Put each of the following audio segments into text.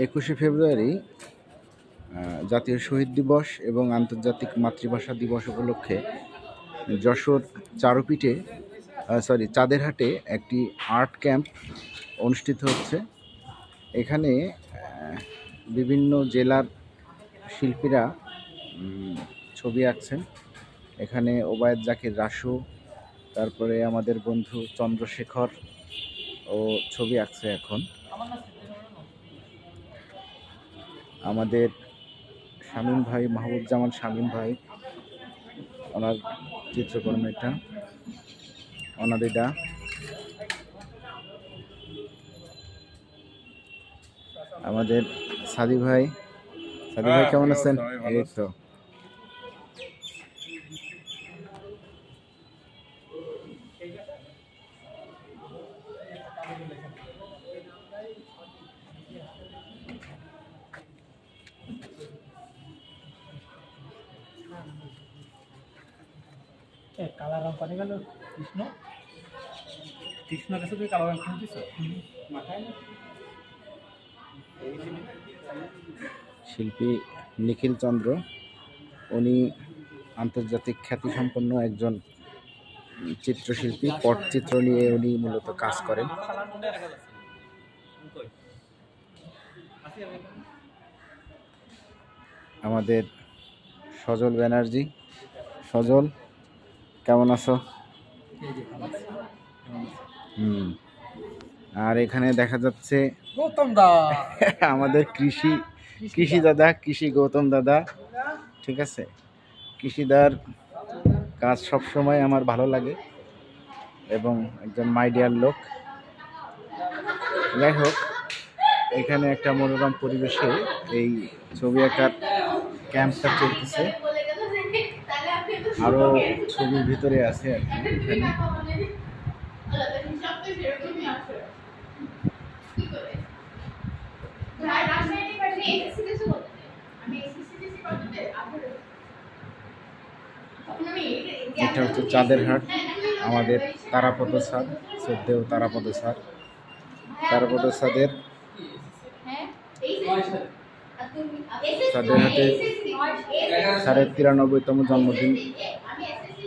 21শে ফেব্রুয়ারি জাতীয় শহীদ দিবস এবং আন্তর্জাতিক মাতৃভাষা দিবস উপলক্ষে যশোর চাঁদেরহাটে একটি আর্ট ক্যাম্প অনুষ্ঠিত হচ্ছে। এখানে বিভিন্ন জেলার শিল্পীরা ছবি আঁকছেন। এখানে ওবায়দ জাকির রাসু, তারপরে আমাদের বন্ধু চন্দ্রশেখর ও ছবি আঁকছে। এখন আমাদের শামীম ভাই, মাহবুবজামান শামীম ভাই, ওনার চিত্রকর্ম এটা অনাদিদা। আমাদের সাদি ভাই কেমন আছেন? এই তো কালা রং করে গেল কৃষ্ণ কাছে তুই কালো রং কিনছিস মাথায় না? শিল্পী নিখিল চন্দ্র, উনি আন্তর্জাতিক খ্যাতিসম্পন্ন একজন চিত্রশিল্পী। পটচিত্র নিয়ে উনি মূলত কাজ করেন। আমাদের সজল ব্যানার্জি, সজল কেমন আছো? আর এখানে দেখা যাচ্ছে আমাদের কৃষি দাদা, গৌতম দাদা। ঠিক আছে, কৃষিদার কাজ সবসময় আমার ভালো লাগে এবং একজন মাইডিয়ার লোক। যাই হোক, এখানে একটা মনোরম পরিবেশে এই ছবি আঁকার ক্যাম্পটা চলতেছে। আরো ছবির ভিতরে আছে আর কি। এটা হচ্ছে চাঁদেরহাট, আমাদের তারাপদ স্যার, শ্রদ্ধেয় তারাপদ স্যার। তারাপদ স্যারের চাঁদেরহাটে স্যারের 93তম জন্মদিন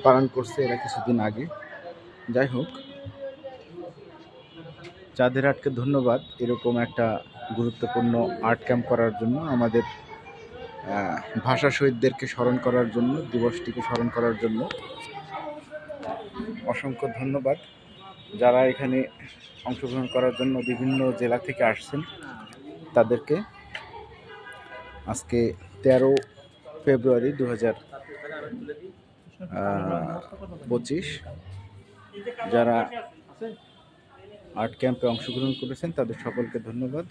পালন করছে এরা কিছুদিন আগে। যাই হোক, চাঁদেরহাটকে ধন্যবাদ এরকম একটা গুরুত্বপূর্ণ আর্ট ক্যাম্প করার জন্য, আমাদের ভাষা শহীদদেরকে স্মরণ করার জন্য, দিবসটিকে স্মরণ করার জন্য অসংখ্য ধন্যবাদ। যারা এখানে অংশগ্রহণ করার জন্য বিভিন্ন জেলা থেকে আসছেন তাদেরকে। আজকে 13 ফেব্রুয়ারি 2025। যারা আর্ট ক্যাম্পে অংশগ্রহণ করেছেন তাদের সকলকে ধন্যবাদ।